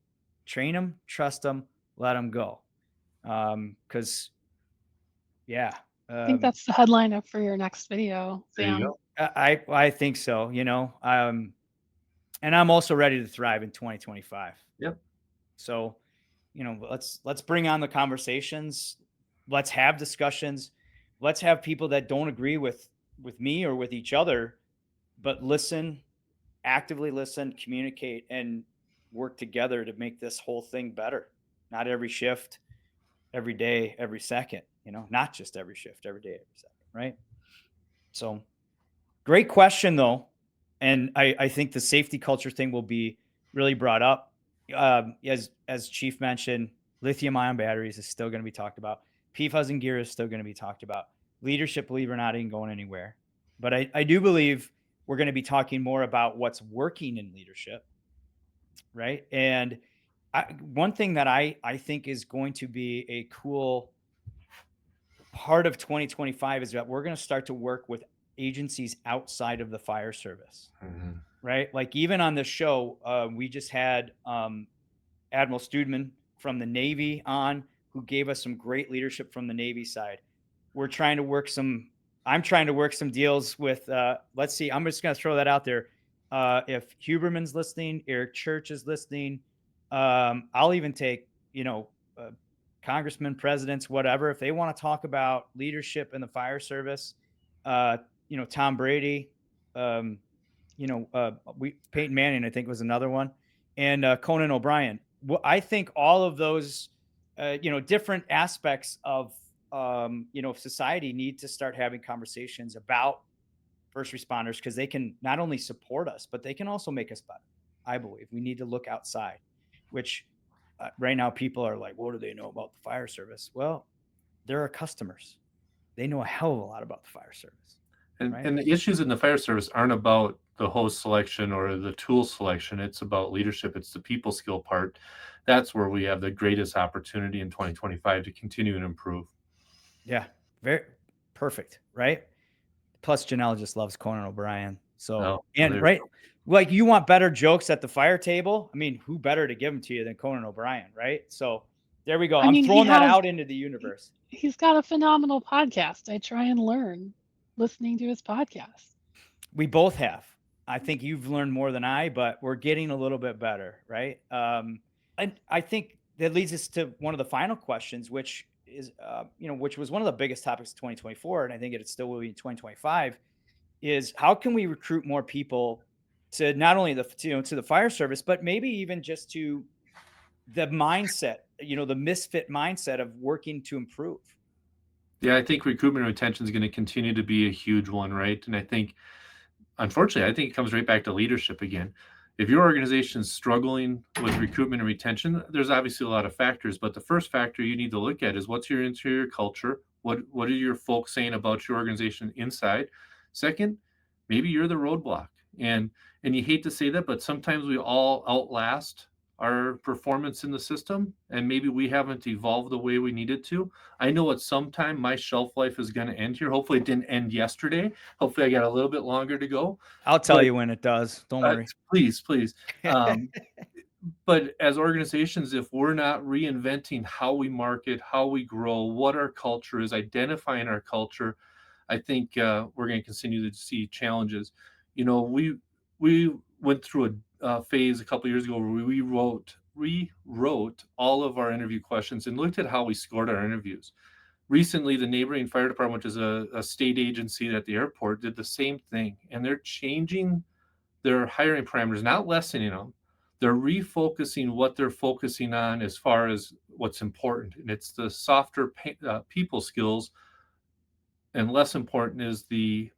Train them, trust them, let them go. Because, yeah. I think that's the headline up for your next video, There you Sam. go. I think so, and I'm also ready to thrive in 2025. Yep. So, let's bring on the conversations. Let's have discussions. Let's have people that don't agree with me or with each other, but listen, actively listen, communicate, and work together to make this whole thing better. Not every shift, every day, every second, not just every shift, every day, every second, right? So great question though. And I think the safety culture thing will be really brought up. As Chief mentioned, lithium ion batteries is still going to be talked about. PFAS and gear is still going to be talked about. Leadership, believe it or not, ain't going anywhere. But I do believe we're going to be talking more about what's working in leadership, right? And one thing that I think is going to be a cool part of 2025 is that we're going to start to work with agencies outside of the fire service, right? Like even on this show, we just had Admiral Studman from the Navy on, who gave us some great leadership from the Navy side. I'm trying to work some deals with, let's see, I'm just going to throw that out there. If Huberman's listening, Eric Church is listening, I'll even take, congressmen, presidents, whatever, if they want to talk about leadership in the fire service, Tom Brady, Peyton Manning, I think was another one, and Conan O'Brien. Well, I think all of those, different aspects of, society need to start having conversations about first responders, because they can not only support us, but they can also make us better. I believe we need to look outside, which right now people are like, what do they know about the fire service? Well, they're our customers. They know a hell of a lot about the fire service. And, right? And the issues in the fire service aren't about the hose selection or the tool selection. It's about leadership. It's the people skill part. That's where we have the greatest opportunity in 2025 to continue and improve. Yeah, very perfect, right? Plus, Janelle just loves Conan O'Brien. So, right, like you want better jokes at the fire table. I mean, who better to give them to you than Conan O'Brien, right? So there we go. I'm throwing that out into the universe. He's got a phenomenal podcast. I try and learn listening to his podcast. We both have. I think you've learned more than I, but we're getting a little bit better, right? And I think that leads us to one of the final questions, which is, which was one of the biggest topics of 2024, and I think it still will be in 2025, is how can we recruit more people to not only to the fire service, but maybe even just to the mindset, the misfit mindset of working to improve. Yeah, I think recruitment and retention is going to continue to be a huge one, right? And I think, unfortunately, I think it comes right back to leadership again. If your organization is struggling with recruitment and retention, there's obviously a lot of factors, but the first factor you need to look at is what's your interior culture? What are your folks saying about your organization inside? Second, maybe you're the roadblock. And you hate to say that, but sometimes we all outlast our performance in the system, and maybe we haven't evolved the way we needed to. I know at some time my shelf life is going to end here. Hopefully it didn't end yesterday. Hopefully I got a little bit longer to go. I'll tell you when it does. Don't worry. Please. But as organizations, if we're not reinventing how we market, how we grow, what our culture is, identifying our culture, I think we're going to continue to see challenges. We went through a phase a couple of years ago where we rewrote all of our interview questions and looked at how we scored our interviews. Recently, the neighboring fire department, which is a state agency at the airport, did the same thing, and they're changing their hiring parameters, not lessening them, they're refocusing what they're focusing on as far as what's important. And it's the softer people skills, and less important is the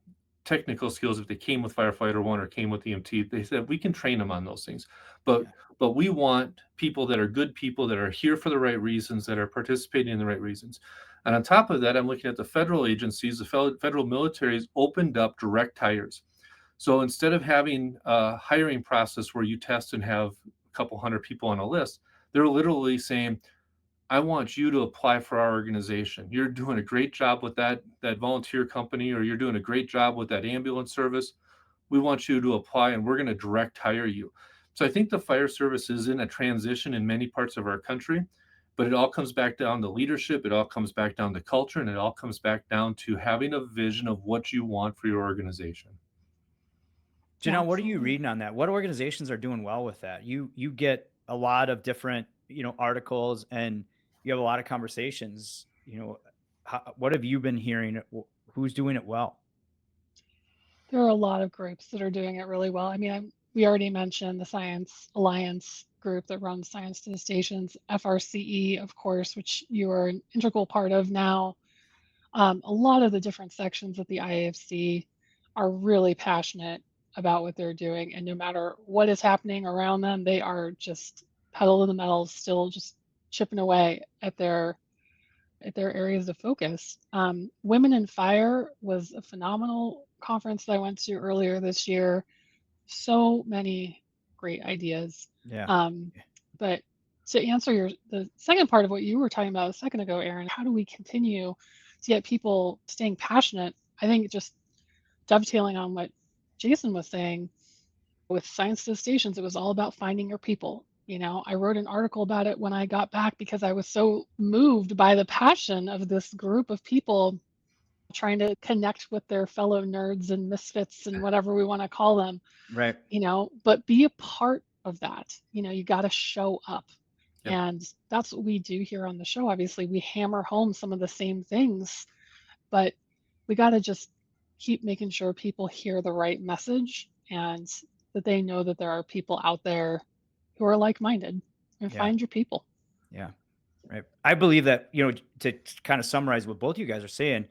technical skills. If they came with firefighter one or came with EMT, they said we can train them on those things. But we want people that are good people, that are here for the right reasons, that are participating in the right reasons. And on top of that, I'm looking at the federal agencies. The federal military has opened up direct hires. So instead of having a hiring process where you test and have a couple hundred people on a list, they're literally saying, I want you to apply for our organization. You're doing a great job with that volunteer company, or you're doing a great job with that ambulance service. We want you to apply, and we're going to direct hire you. So I think the fire service is in a transition in many parts of our country, but it all comes back down to leadership. It all comes back down to culture, and it all comes back down to having a vision of what you want for your organization. Janelle, what are you reading on that? What organizations are doing well with that? You get a lot of different, articles, and you have a lot of conversations. What have you been hearing? Who's doing it well? There are a lot of groups that are doing it really well. I mean, we already mentioned the Science Alliance group that runs Science to the Stations, FRCE, of course, which you are an integral part of now. A lot of the different sections at the IAFC are really passionate about what they're doing, and no matter what is happening around them, they are just pedal to the metal, still just chipping away at their areas of focus. Women in Fire was a phenomenal conference that I went to earlier this year. So many great ideas. Yeah. But to answer the second part of what you were talking about a second ago, Aaron, how do we continue to get people staying passionate? I think just dovetailing on what Jason was saying, with Science to the Stations, it was all about finding your people. I wrote an article about it when I got back because I was so moved by the passion of this group of people trying to connect with their fellow nerds and misfits and whatever we want to call them. Right. But be a part of that. You got to show up. Yep. And that's what we do here on the show. Obviously, we hammer home some of the same things, but we got to just keep making sure people hear the right message, and that they know that there are people out there who are like-minded, and find your people. Yeah. Right. I believe that, to kind of summarize what both of you guys are saying,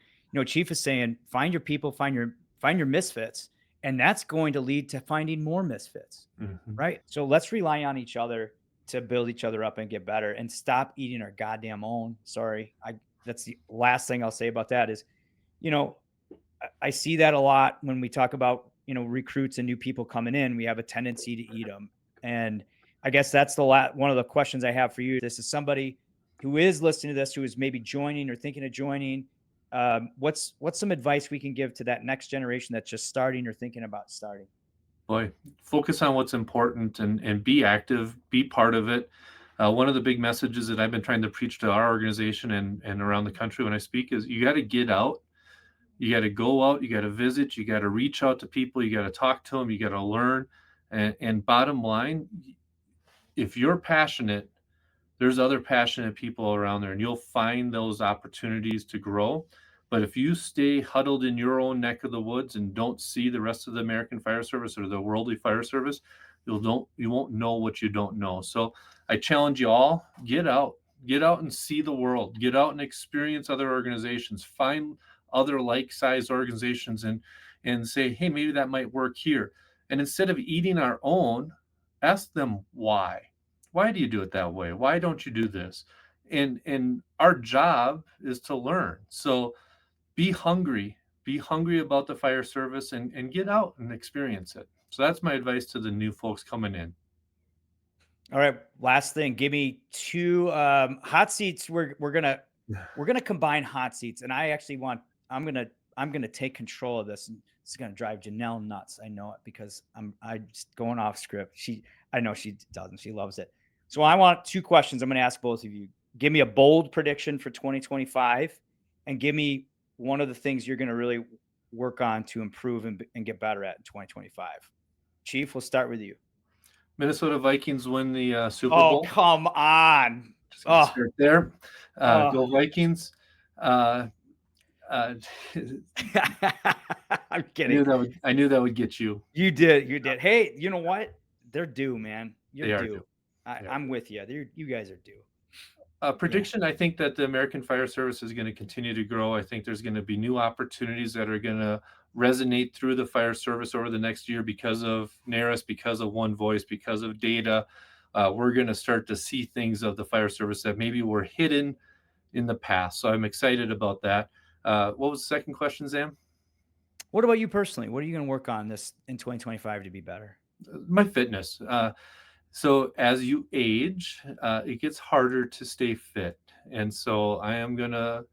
Chief is saying, find your people, find your misfits, and that's going to lead to finding more misfits. Mm-hmm. Right. So let's rely on each other to build each other up and get better, and stop eating our goddamn own. Sorry. That's the last thing I'll say about that is, I see that a lot when we talk about, recruits and new people coming in. We have a tendency to eat them. And I guess that's one of the questions I have for you. This is somebody who is listening to this, who is maybe joining or thinking of joining. What's some advice we can give to that next generation that's just starting or thinking about starting? Boy, focus on what's important, and be active, be part of it. One of the big messages that I've been trying to preach to our organization and around the country when I speak is, you got to get out. You got to go out, you got to visit, you got to reach out to people, you got to talk to them, you got to learn. And bottom line, if you're passionate, there's other passionate people around there, and you'll find those opportunities to grow. But if you stay huddled in your own neck of the woods and don't see the rest of the American Fire Service or the worldly fire service, you won't know what you don't know. So I challenge you all, get out and see the world, get out and experience other organizations, find other like-sized organizations, and say, hey, maybe that might work here. And instead of eating our own, ask them why. Why do you do it that way? Why don't you do this? And our job is to learn. So be hungry about the fire service, and get out and experience it. So that's my advice to the new folks coming in. All right. Last thing, give me 2 hot seats. We're gonna combine hot seats, and I'm gonna take control of this, and it's gonna drive Janelle nuts. I know it, because I'm just going off script. I know she doesn't. She loves it. So I want 2 questions. I'm gonna ask both of you. Give me a bold prediction for 2025, and give me one of the things you're gonna really work on to improve and get better at in 2025. Chief, we'll start with you. Minnesota Vikings win the Super Bowl. Oh, come on. Just gonna start there. Go Vikings. I'm kidding. I knew that would get you. You did. Hey, you know what? They're due, man. You're They are due. due. I'm with you. You guys are due. Prediction, I think that the American Fire Service is going to continue to grow. I think there's going to be new opportunities that are going to resonate through the fire service over the next year because of NARIS, because of One Voice, because of data. We're going to start to see things of the fire service that maybe were hidden in the past. So I'm excited about that. What was the second question, Zam? What about you personally? What are you going to work on this in 2025 to be better? My fitness. So as you age, it gets harder to stay fit. And so I am going to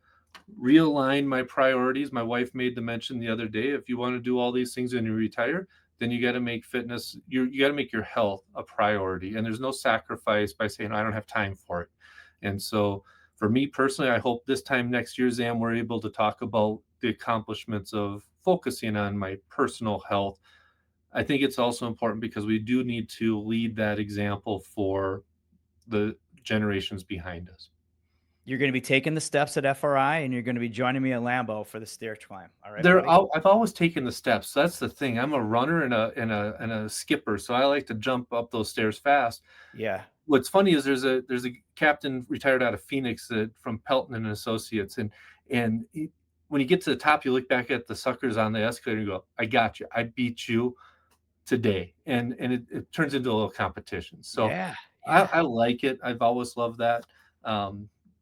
realign my priorities. My wife made the mention the other day, if you want to do all these things when you retire, then you got to make fitness, you got to make your health a priority. And there's no sacrifice by saying, I don't have time for it. And so for me personally, I hope this time next year, Zam, we're able to talk about the accomplishments of focusing on my personal health. I think it's also important because we do need to lead that example for the generations behind us. You're going to be taking the steps at FRI, and you're going to be joining me at Lambeau for the stair climb. All right, I've always taken the steps. That's the thing. I'm a runner and a skipper, so I like to jump up those stairs fast. Yeah. What's funny is there's a captain retired out of Phoenix from Pelton and Associates, and when you get to the top, you look back at the suckers on the escalator and you go, "I got you. I beat you today," and it turns into a little competition. So yeah. I like it. I've always loved that.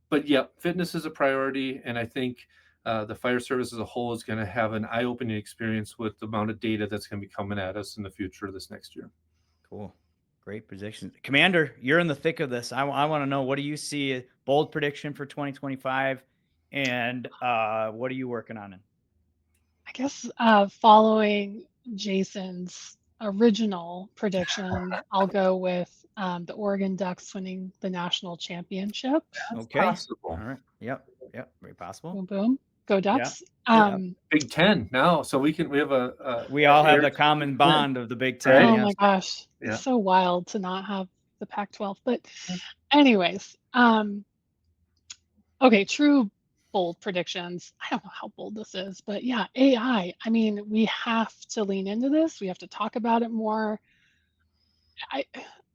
But yeah, fitness is a priority, and I think the fire service as a whole is going to have an eye-opening experience with the amount of data that's going to be coming at us in the future this next year. Cool. Great prediction. Commander, you're in the thick of this. I want to know, what do you see a bold prediction for 2025, and what are you working on? I guess following Jason's original prediction, I'll go with the Oregon Ducks winning the national championship. That's Okay. possible. All right. Yep. Very possible. Boom, boom. Go Ducks. Big Ten now, so we all have the common bond of the Big Ten. Right? Oh yes. my gosh, it's so wild to not have the Pac-12. But anyways, okay, true bold predictions. I don't know how bold this is, but yeah, AI. I mean, we have to lean into this. We have to talk about it more.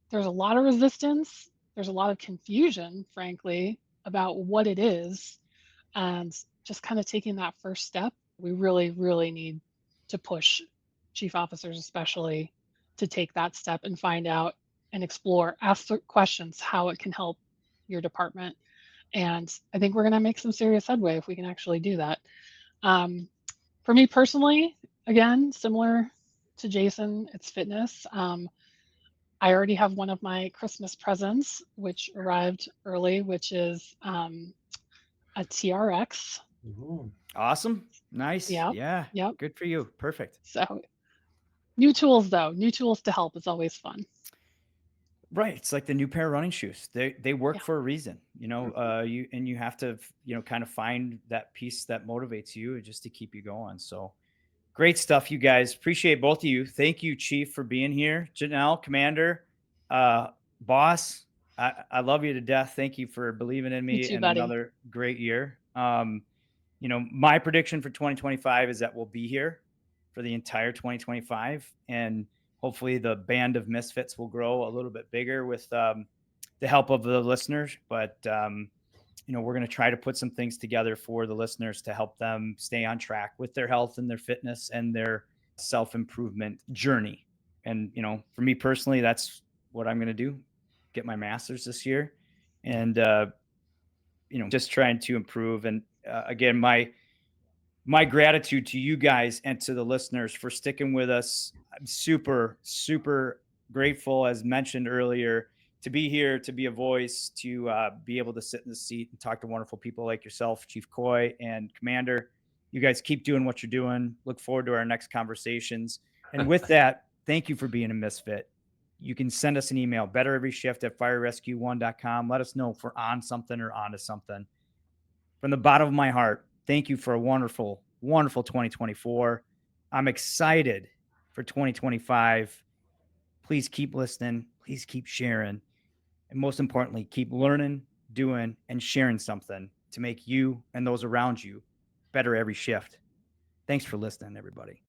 There's a lot of resistance. There's a lot of confusion, frankly, about what it is. And just kind of taking that first step, we really, really need to push chief officers, especially, to take that step and find out and explore, ask questions how it can help your department. And I think we're going to make some serious headway if we can actually do that. For me personally, again, similar to Jason, it's fitness. I already have one of my Christmas presents, which arrived early, which is a TRX. Ooh. Awesome. Nice. Yep. Yeah. Yep. Good for you. Perfect. So new tools, though. New tools to help is always fun. Right. It's like the new pair of running shoes. They work for a reason, you have to, kind of find that piece that motivates you just to keep you going. So great stuff, you guys. Appreciate both of you. Thank you, Chief, for being here. Janelle, Commander, boss, I love you to death. Thank you for believing in me. You too, and buddy. Another great year. My prediction for 2025 is that we'll be here for the entire 2025, and hopefully the band of misfits will grow a little bit bigger with the help of the listeners. But we're going to try to put some things together for the listeners to help them stay on track with their health and their fitness and their self-improvement journey. And, for me personally, that's what I'm going to do. Get my master's this year and, just trying to improve. And again, my gratitude to you guys and to the listeners for sticking with us. I'm super, super grateful, as mentioned earlier, to be here, to be a voice, to be able to sit in the seat and talk to wonderful people like yourself, Chief Caughey and Commander. You guys keep doing what you're doing. Look forward to our next conversations. And with that, thank you for being a misfit. You can send us an email, bettereveryshift@firerescue1.com. Let us know if we're on something or onto something. From the bottom of my heart, thank you for a wonderful, wonderful 2024. I'm excited for 2025. Please keep listening. Please keep sharing. And most importantly, keep learning, doing, and sharing something to make you and those around you better every shift. Thanks for listening, everybody.